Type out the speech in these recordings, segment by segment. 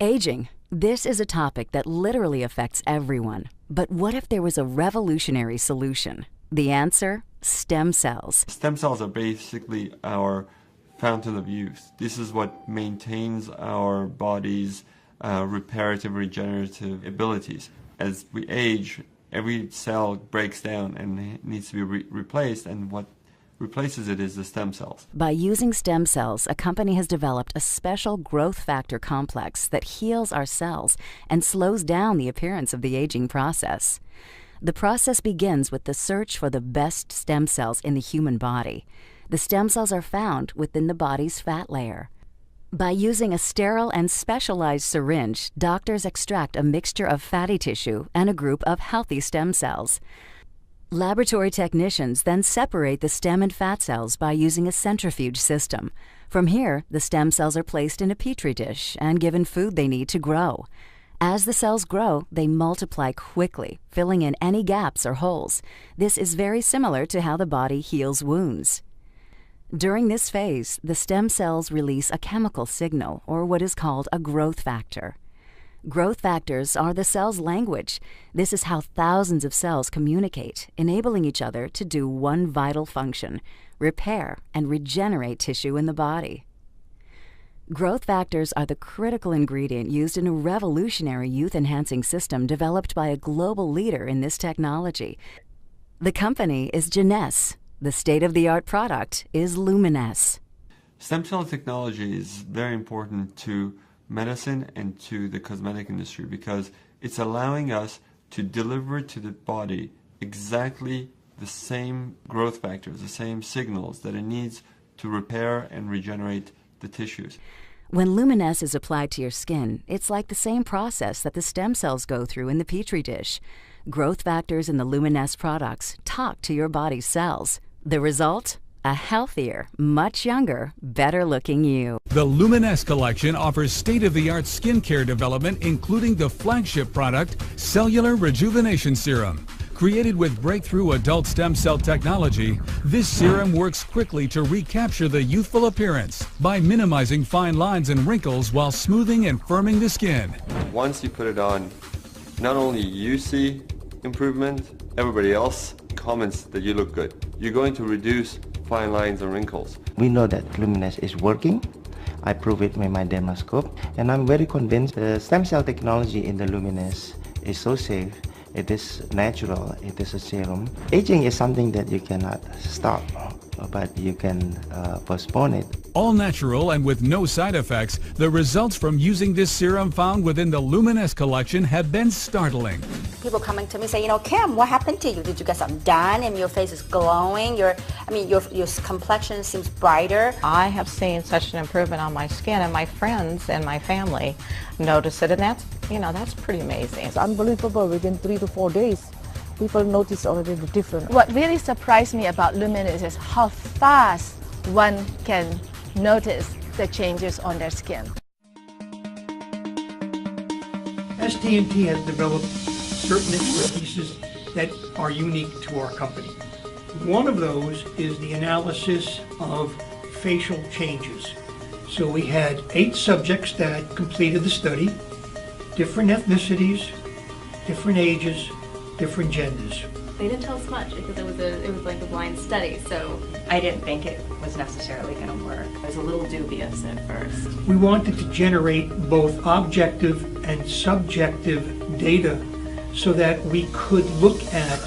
Aging. This is a topic that literally affects everyone. But what if there was a revolutionary solution? The answer? Stem cells. Stem cells are basically our fountain of youth. This is what maintains our body's reparative, regenerative abilities. As we age, every cell breaks down and needs to be replaced, and what replaces it is the stem cells. By using stem cells, a company has developed a special growth factor complex that heals our cells and slows down the appearance of the aging process. The process begins with the search for the best stem cells in the human body. The stem cells are found within the body's fat layer. By using a sterile and specialized syringe, doctors extract a mixture of fatty tissue and a group of healthy stem cells. Laboratory technicians then separate the stem and fat cells by using a centrifuge system. From here, the stem cells are placed in a petri dish and given food they need to grow. As the cells grow, they multiply quickly, filling in any gaps or holes. This is very similar to how the body heals wounds. During this phase, the stem cells release a chemical signal, or what is called a growth factor. Growth factors are the cell's language. This is how thousands of cells communicate, enabling each other to do one vital function: repair and regenerate tissue in the body. Growth factors are the critical ingredient used in a revolutionary youth-enhancing system developed by a global leader in this technology. The company is Youthful. The state-of-the-art product is Luminesce. Stem cell technology is very important to medicine and to the cosmetic industry because it's allowing us to deliver to the body exactly the same growth factors, the same signals that it needs to repair and regenerate the tissues. When Luminesce is applied to your skin, it's like the same process that the stem cells go through in the petri dish. Growth factors in the Luminesce products talk to your body's cells. The result? A healthier, much younger, better-looking you. The Luminesce collection offers state-of-the-art skincare development, including the flagship product, Cellular Rejuvenation Serum. Created with breakthrough adult stem cell technology, this serum works quickly to recapture the youthful appearance by minimizing fine lines and wrinkles while smoothing and firming the skin. Once you put it on, not only you see improvement, everybody else comments that you look good. You're going to reduce fine lines and wrinkles. We know that Luminesce is working. I prove it with my dermoscope, and I'm very convinced the stem cell technology in the Luminesce is so safe. It is natural. It is a serum. Aging is something that you cannot stop, but you can postpone it. All natural and with no side effects, the results from using this serum found within the Luminesce collection have been startling. People coming to me say, Kim, what happened to you? Did you get something done and your face is glowing? Your complexion seems brighter. I have seen such an improvement on my skin, and my friends and my family notice it, and that's pretty amazing. It's unbelievable. Within 3 to 4 days, people notice already the difference. What really surprised me about Luminesce is how fast one can notice the changes on their skin. ST&T has developed certain expertises that are unique to our company. One of those is the analysis of facial changes. So we had 8 subjects that completed the study, different ethnicities, different ages, different genders. They didn't tell us much because it was like a blind study, so I didn't think it was necessarily going to work. I was a little dubious at first. We wanted to generate both objective and subjective data so that we could look at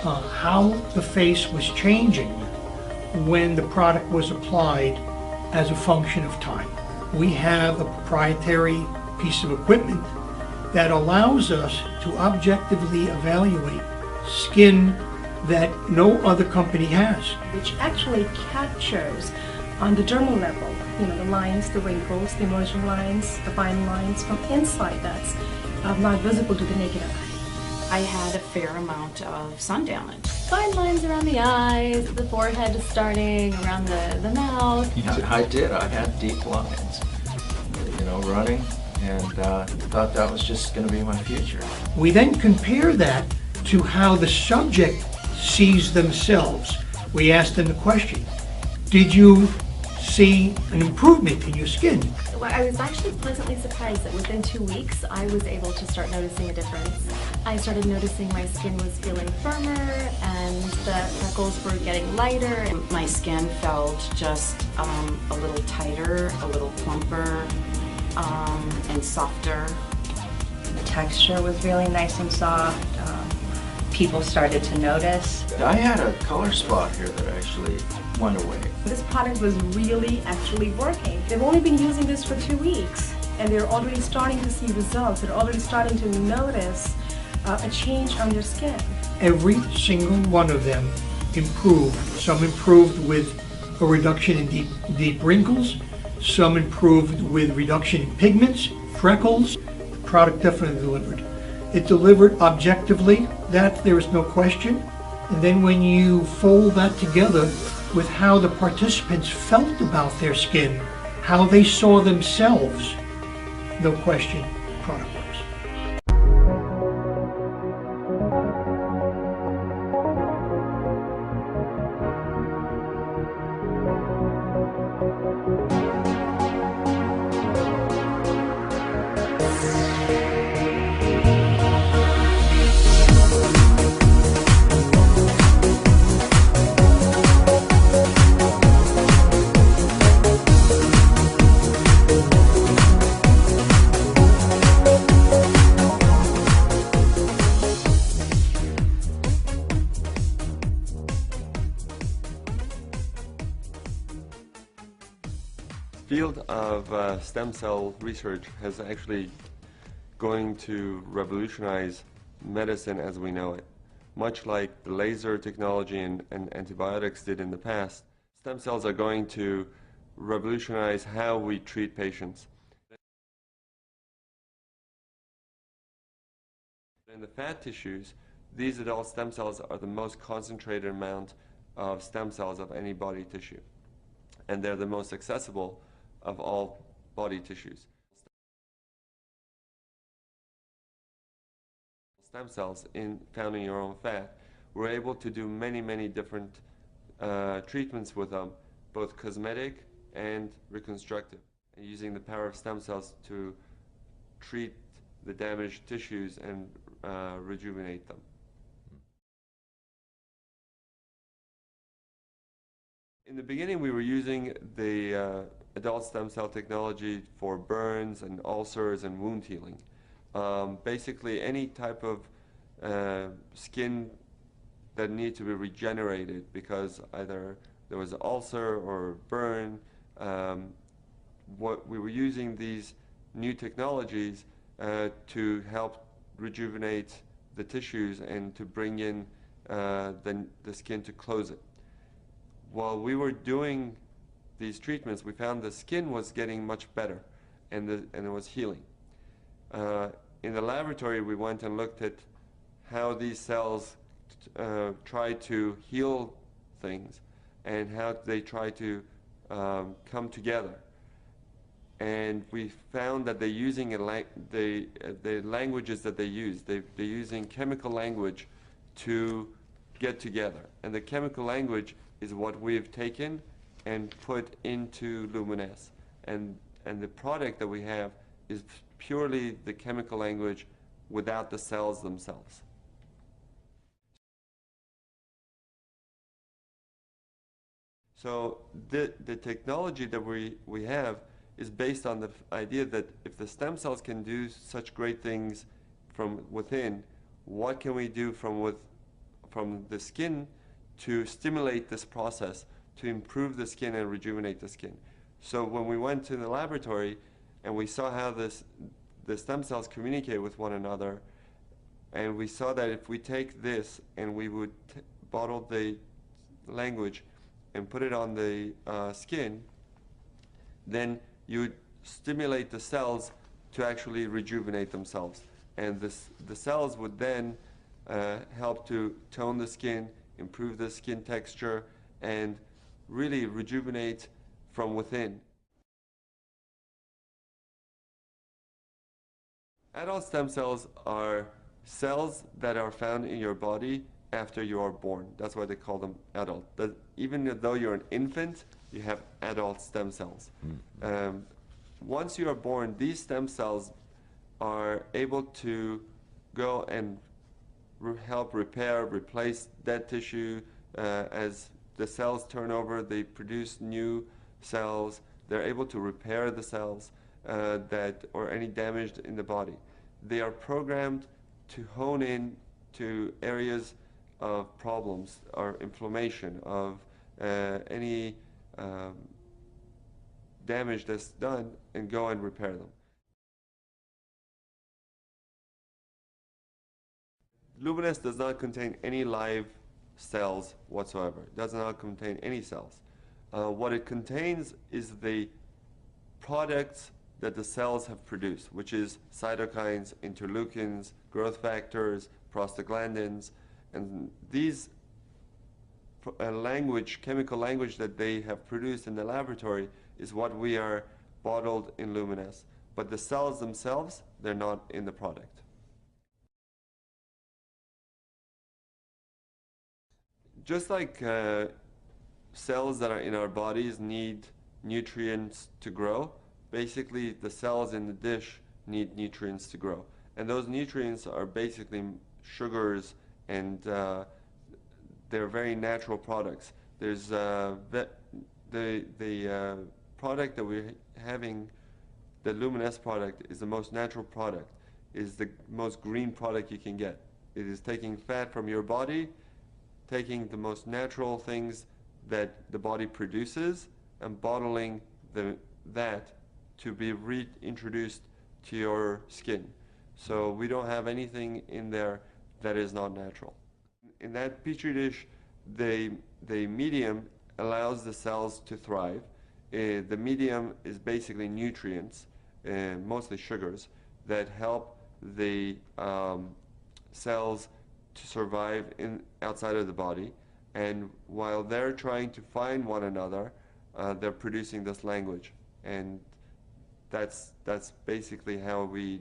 how the face was changing when the product was applied as a function of time. We have a proprietary piece of equipment that allows us to objectively evaluate skin that no other company has. Which actually captures on the dermal level, the lines, the wrinkles, the emerging lines, the fine lines from inside that's not visible to the naked eye. I had a fair amount of sun damage. Fine lines around the eyes, the forehead starting, around the mouth. I did. I had deep lines, running, and thought that was just going to be my future. We then compare that to how the subject sees themselves. We asked them the question, did you see an improvement in your skin. Well, I was actually pleasantly surprised that within 2 weeks I was able to start noticing a difference. I started noticing my skin was feeling firmer and the freckles were getting lighter. My skin felt just a little tighter, a little plumper, and softer. The texture was really nice and soft. People started to notice. I had a color spot here that actually went away. This product was really actually working. They've only been using this for 2 weeks and they're already starting to see results. They're already starting to notice a change on their skin. Every single one of them improved. Some improved with a reduction in deep wrinkles. Some improved with reduction in pigments, freckles. The product definitely delivered. It delivered objectively, that there is no question. And then when you fold that together with how the participants felt about their skin, how they saw themselves, no question, product works. The field of stem cell research has actually going to revolutionize medicine as we know it. Much like the laser technology and antibiotics did in the past, stem cells are going to revolutionize how we treat patients. In the fat tissues, these adult stem cells are the most concentrated amount of stem cells of any body tissue, and they're the most accessible of all body tissues. Stem cells found in your own fat, we're able to do many different treatments with them, both cosmetic and reconstructive, and using the power of stem cells to treat the damaged tissues and rejuvenate them. In the beginning, we were using the adult stem cell technology for burns and ulcers and wound healing. Basically, any type of skin that needed to be regenerated because either there was an ulcer or burn. What we were using these new technologies to help rejuvenate the tissues and to bring in the skin to close it. While we were doing these treatments, we found the skin was getting much better and it was healing. In the laboratory, we went and looked at how these cells try to heal things and how they try to come together. And we found that they're using the languages that they use. They're using chemical language to get together. And the chemical language is what we've taken and put into Luminesce. And the product that we have is purely the chemical language without the cells themselves. So the technology that we have is based on the idea that if the stem cells can do such great things from within, what can we do from the skin to stimulate this process, to improve the skin and rejuvenate the skin. So when we went to the laboratory and we saw how the stem cells communicate with one another, and we saw that if we take this and we would bottle the language and put it on the skin, then you would stimulate the cells to actually rejuvenate themselves. And the cells would then help to tone the skin, improve the skin texture, and really rejuvenate from within. Adult stem cells are cells that are found in your body after you are born. That's why they call them adult. Even though you're an infant, you have adult stem cells. Once you are born, these stem cells are able to go and help repair, replace dead tissue. As the cells turn over, they produce new cells. They're able to repair the cells or any damage in the body. They are programmed to hone in to areas of problems or inflammation, of any damage that's done, and go and repair them. Luminesce does not contain any live cells whatsoever. It does not contain any cells. What it contains is the products that the cells have produced, which is cytokines, interleukins, growth factors, prostaglandins, and these chemical language that they have produced in the laboratory is what we are bottled in Luminesce. But the cells themselves, they're not in the product. Just like cells that are in our bodies need nutrients to grow, basically the cells in the dish need nutrients to grow. And those nutrients are basically sugars, and they're very natural products. There's the product that we're having, the Luminesce product, is the most natural product, is the most green product you can get. It is taking fat from your body, taking the most natural things that the body produces, and bottling that to be reintroduced to your skin. So we don't have anything in there that is not natural. In that petri dish, the medium allows the cells to thrive. The medium is basically nutrients, mostly sugars, that help the cells to survive outside of the body. And while they're trying to find one another, they're producing this language. And that's basically how we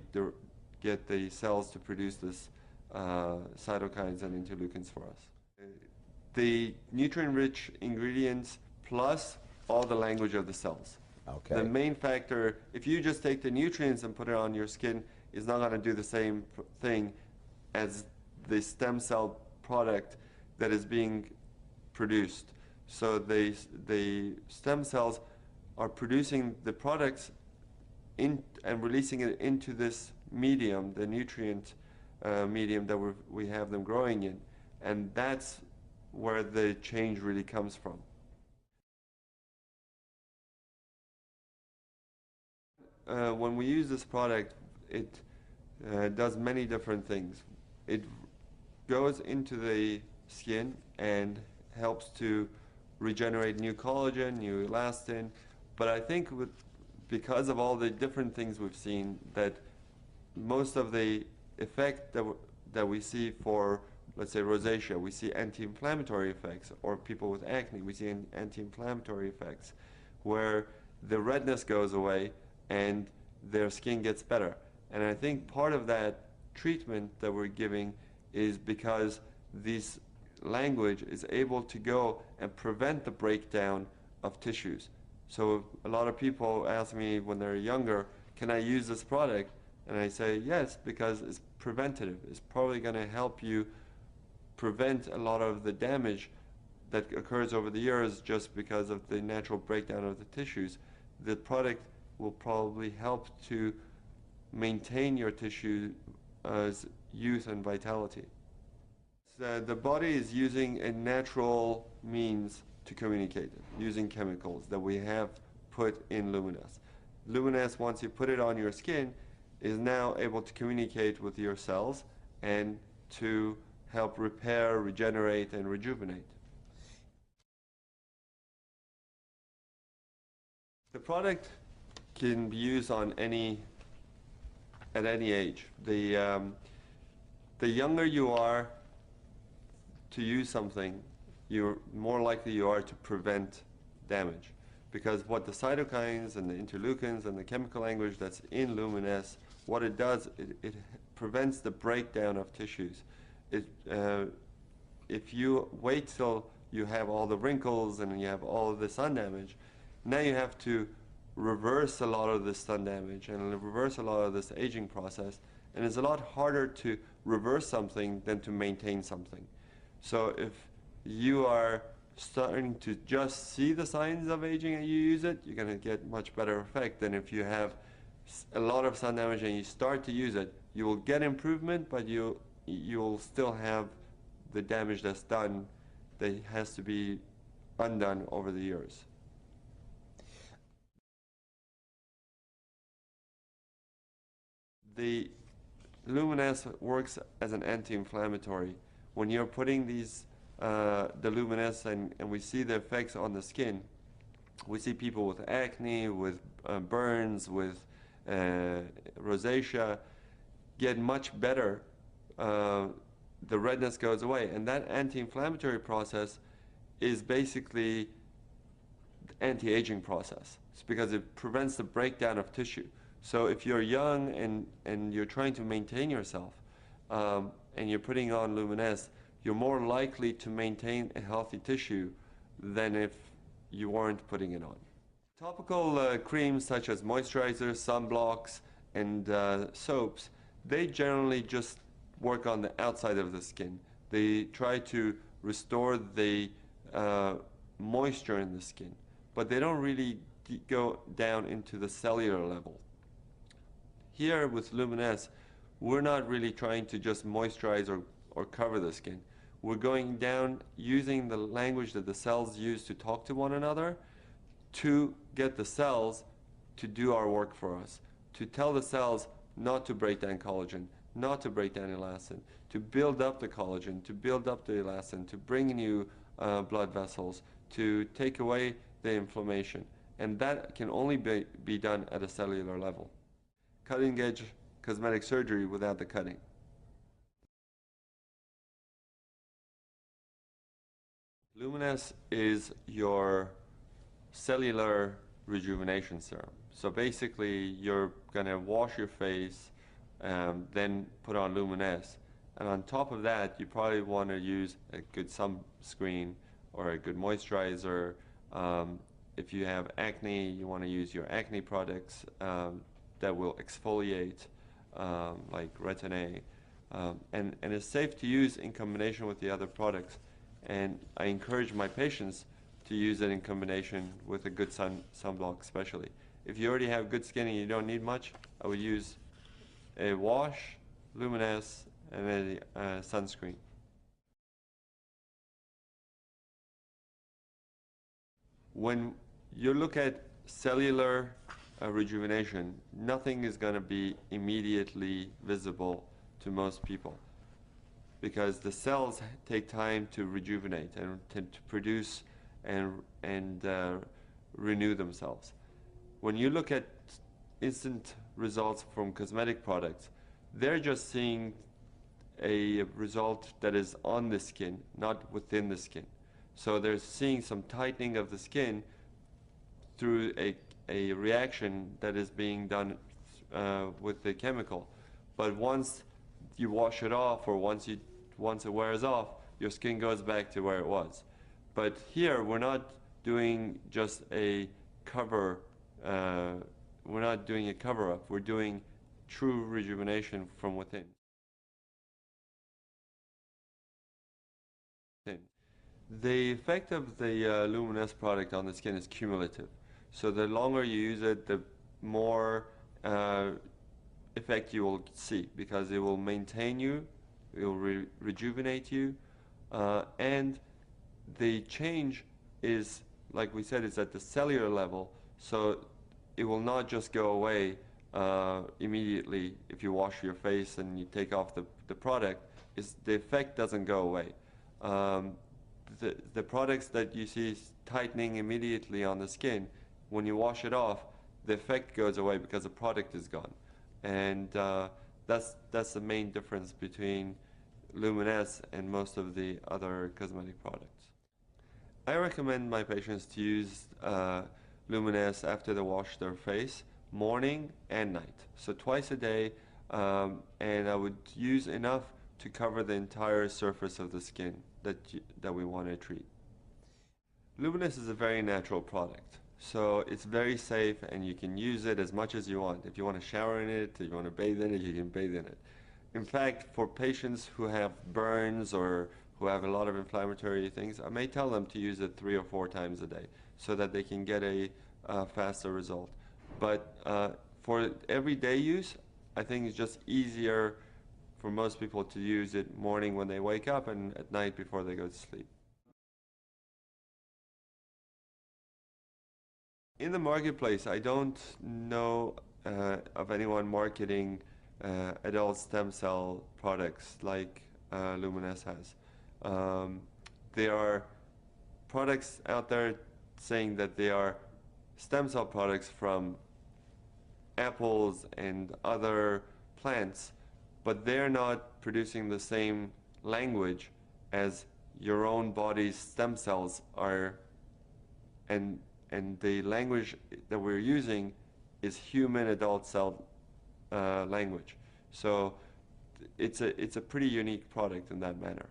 get the cells to produce this cytokines and interleukins for us. The nutrient-rich ingredients plus all the language of the cells. Okay. The main factor, if you just take the nutrients and put it on your skin, is not going to do the same thing as the stem cell product that is being produced. So the stem cells are producing the products and releasing it into this medium, the nutrient medium that we have them growing in, and that's where the change really comes from. When we use this product, it does many different things. It goes into the skin and helps to regenerate new collagen, new elastin, but I think because of all the different things we've seen, that most of the effect that we see for, let's say, rosacea, we see anti-inflammatory effects, or people with acne, we see anti-inflammatory effects, where the redness goes away and their skin gets better. And I think part of that treatment that we're giving is because this language is able to go and prevent the breakdown of tissues. So a lot of people ask me when they're younger, can I use this product? And I say yes, because it's preventative. It's probably going to help you prevent a lot of the damage that occurs over the years just because of the natural breakdown of the tissues. The product will probably help to maintain your tissue's youth and vitality. The body is using a natural means to communicate it, using chemicals that we have put in Luminesce. Luminesce, once you put it on your skin, is now able to communicate with your cells and to help repair, regenerate, and rejuvenate. The product can be used at any age. The younger you are to use something, you're more likely you are to prevent damage. Because what the cytokines and the interleukins and the chemical language that's in Luminesce, what it does, it prevents the breakdown of tissues. If you wait till you have all the wrinkles and you have all the sun damage, Now you have to reverse a lot of the sun damage and reverse a lot of this aging process, and it's a lot harder to reverse something than to maintain something. So if you are starting to just see the signs of aging and you use it, you're going to get much better effect than if you have a lot of sun damage and you start to use it. You will get improvement, but you'll still have the damage that's done that has to be undone over the years. The Luminesce works as an anti-inflammatory. When you're putting these the Luminesce and we see the effects on the skin, we see people with acne, with burns, with rosacea get much better. The redness goes away, and that anti-inflammatory process is basically the anti-aging process. It's because it prevents the breakdown of tissue. So if you're young and you're trying to maintain yourself and you're putting on Luminesce, you're more likely to maintain a healthy tissue than if you weren't putting it on. Topical creams such as moisturizers, sunblocks, and soaps, they generally just work on the outside of the skin. They try to restore the moisture in the skin, but they don't really go down into the cellular level. Here with Luminesce, we're not really trying to just moisturize or cover the skin. We're going down using the language that the cells use to talk to one another to get the cells to do our work for us, to tell the cells not to break down collagen, not to break down elastin, to build up the collagen, to build up the elastin, to bring new blood vessels, to take away the inflammation. And that can only be done at a cellular level. Cutting-edge cosmetic surgery without the cutting. Luminesce is your cellular rejuvenation serum. So basically you're going to wash your face, then put on Luminesce, and on top of that you probably want to use a good sunscreen or a good moisturizer. If you have acne, you want to use your acne products that will exfoliate, like Retin-A, and it's safe to use in combination with the other products. And I encourage my patients to use it in combination with a good sunblock especially. If you already have good skin and you don't need much, I would use a wash, Luminesce, and a sunscreen. When you look at cellular rejuvenation, nothing is going to be immediately visible to most people, because the cells take time to rejuvenate and to produce and renew themselves. When you look at instant results from cosmetic products, they're just seeing a result that is on the skin, not within the skin. So they're seeing some tightening of the skin through a reaction that is being done with the chemical. But once you wash it off, or once it wears off, your skin goes back to where it was. But here we're not doing just a cover, we're not doing a cover-up, we're doing true rejuvenation from within. The effect of the Luminesce product on the skin is cumulative. So the longer you use it, the more effect you will see, because it will maintain you, it will rejuvenate you, and the change is, like we said, it's at the cellular level, so it will not just go away immediately if you wash your face and you take off the product. The effect doesn't go away. The products that you see tightening immediately on the skin, when you wash it off, the effect goes away because the product is gone. And that's the main difference between Luminesce and most of the other cosmetic products. I recommend my patients to use Luminesce after they wash their face, morning and night. So twice a day, and I would use enough to cover the entire surface of the skin that we want to treat. Luminesce is a very natural product. So it's very safe, and you can use it as much as you want. If you want to shower in it, if you want to bathe in it, you can bathe in it. In fact, for patients who have burns or who have a lot of inflammatory things, I may tell them to use it 3 or 4 times a day so that they can get a faster result. But for everyday use, I think it's just easier for most people to use it morning when they wake up and at night before they go to sleep. In the marketplace, I don't know of anyone marketing adult stem cell products like Luminesce has. There are products out there saying that they are stem cell products from apples and other plants, but they're not producing the same language as your own body's stem cells are, and the language that we're using is human adult cell language. So it's a pretty unique product in that manner.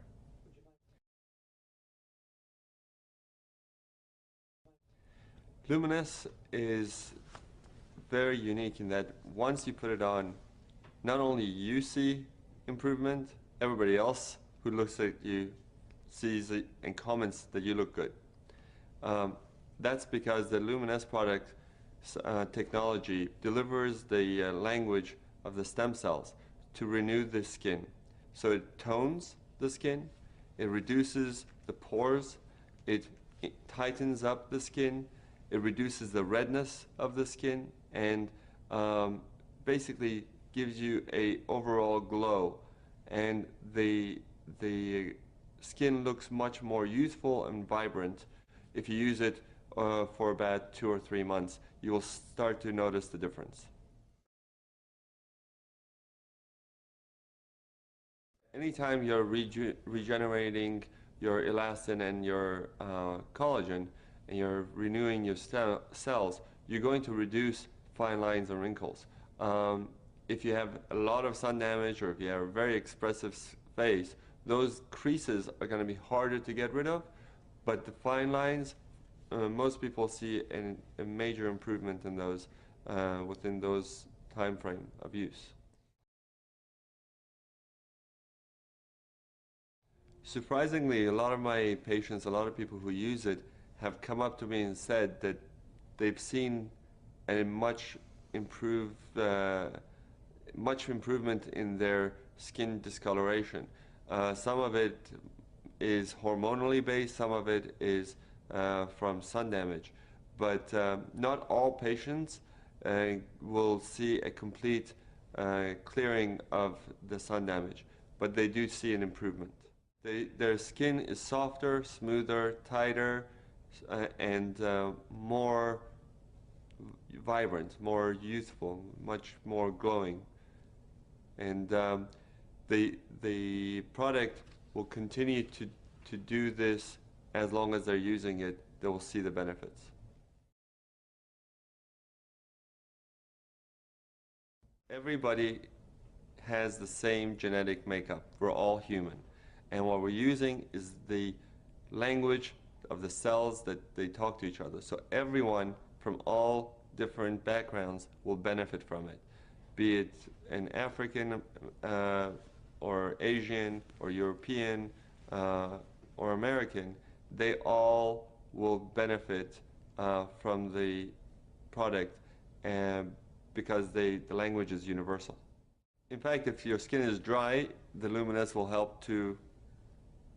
Luminesce is very unique in that once you put it on, not only you see improvement, everybody else who looks at you sees it and comments that you look good. That's because the Luminesce product technology delivers the language of the stem cells to renew the skin. So it tones the skin, it reduces the pores, it tightens up the skin, it reduces the redness of the skin, and basically gives you a overall glow, and the skin looks much more youthful and vibrant. If you use it for about 2 or 3 months, you will start to notice the difference. Anytime you're regenerating your elastin and your collagen, and you're renewing your cells, you're going to reduce fine lines and wrinkles. If you have a lot of sun damage, or if you have a very expressive face, those creases are going to be harder to get rid of, but the fine lines, most people see a major improvement in those within those time frame of use. Surprisingly, a lot of my patients, a lot of people who use it, have come up to me and said that they've seen a much improvement in their skin discoloration. Some of it is hormonally based, some of it is from sun damage, but not all patients will see a complete clearing of the sun damage, but they do see an improvement. Their skin is softer, smoother, tighter, and more vibrant, more youthful, much more glowing. And the product will continue to do this as long as they're using it. They will see the benefits. Everybody has the same genetic makeup. We're all human. And what we're using is the language of the cells that they talk to each other. So everyone from all different backgrounds will benefit from it, be it an African or Asian or European or American. They all will benefit from the product, because the language is universal. In fact, if your skin is dry, the Luminesce will help to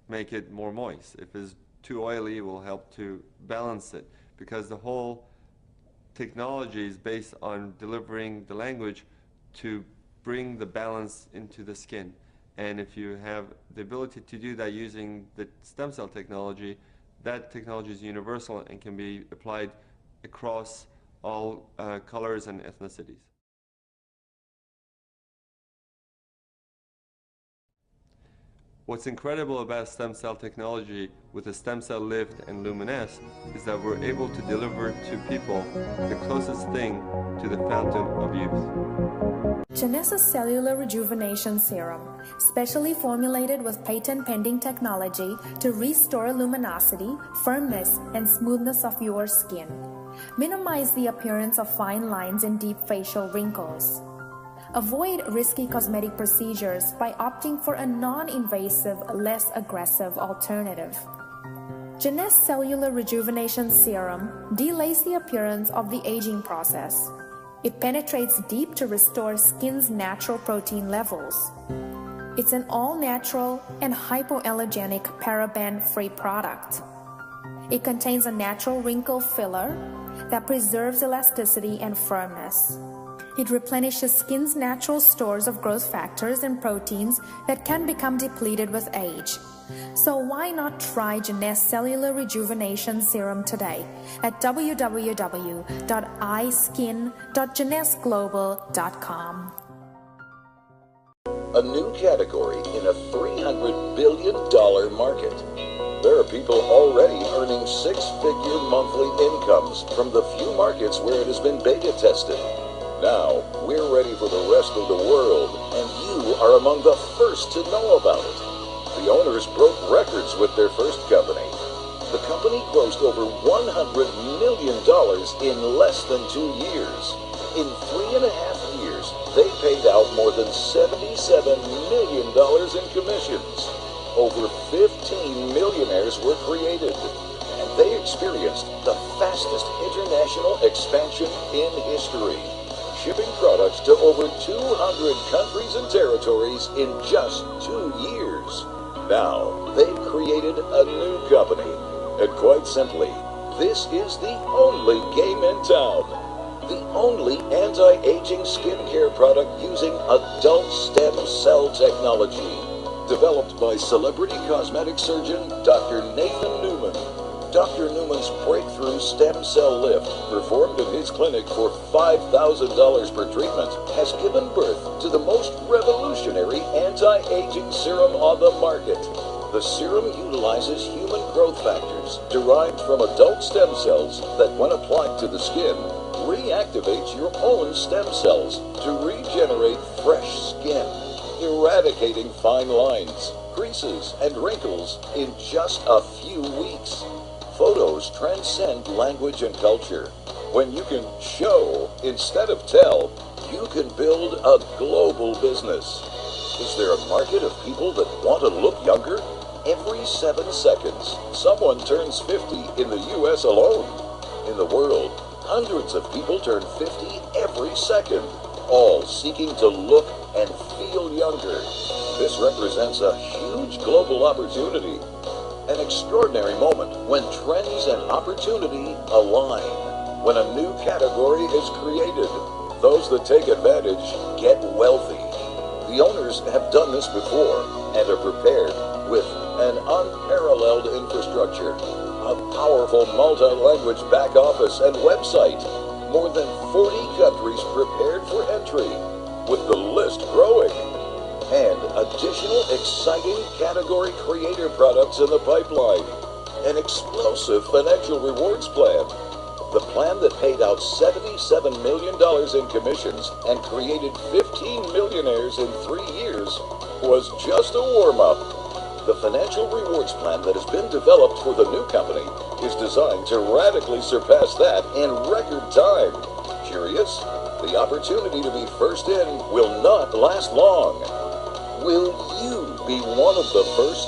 make it more moist. If it's too oily, it will help to balance it, because the whole technology is based on delivering the language to bring the balance into the skin. And if you have the ability to do that using the stem cell technology, that technology is universal and can be applied across all colors and ethnicities. What's incredible about stem cell technology with the stem cell lift and Luminesce is that we're able to deliver to people the closest thing to the fountain of youth. Genesis Cellular Rejuvenation Serum, specially formulated with patent-pending technology to restore luminosity, firmness, and smoothness of your skin. Minimize the appearance of fine lines and deep facial wrinkles. Avoid risky cosmetic procedures by opting for a non-invasive, less aggressive alternative. Jeunesse Cellular Rejuvenation Serum delays the appearance of the aging process. It penetrates deep to restore skin's natural protein levels. It's an all-natural and hypoallergenic paraben-free product. It contains a natural wrinkle filler that preserves elasticity and firmness. It replenishes skin's natural stores of growth factors and proteins that can become depleted with age. So why not try Jeunesse Cellular Rejuvenation Serum today at www.eyeskin.jeunesseglobal.com. A new category in a $300 billion market. There are people already earning six-figure monthly incomes from the few markets where it has been beta tested. Now, we're ready for the rest of the world, and you are among the first to know about it. The owners broke records with their first company. The company grossed over $100 million in less than 2 years. In 3.5 years, they paid out more than $77 million in commissions. Over 15 millionaires were created, and they experienced the fastest international expansion in history, shipping products to over 200 countries and territories in just 2 years. Now, they've created a new company, and quite simply, this is the only game in town. The only anti-aging skincare product using adult stem cell technology. Developed by celebrity cosmetic surgeon Dr. Nathan Newman. Dr. Newman's breakthrough stem cell lift, performed in his clinic for $5,000 per treatment, has given birth to the most revolutionary anti-aging serum on the market. The serum utilizes human growth factors derived from adult stem cells that, when applied to the skin, reactivates your own stem cells to regenerate fresh skin, eradicating fine lines, creases, and wrinkles in just a few weeks. Photos transcend language and culture. When you can show instead of tell, you can build a global business. Is there a market of people that want to look younger? Every 7 seconds, someone turns 50 in the U.S. alone. In the world, hundreds of people turn 50 every second, all seeking to look and feel younger. This represents a huge global opportunity, an extraordinary moment when trends and opportunity align. When a new category is created, those that take advantage get wealthy. The owners have done this before and are prepared with an unparalleled infrastructure, a powerful multi-language back office and website, more than 40 countries prepared for entry, with the list growing, and additional exciting category creator products in the pipeline, an explosive financial rewards plan. The plan that paid out $77 million in commissions and created 15 millionaires in 3 years was just a warm-up. The financial rewards plan that has been developed for the new company is designed to radically surpass that in record time. Curious? The opportunity to be first in will not last long. Will you be one of the first?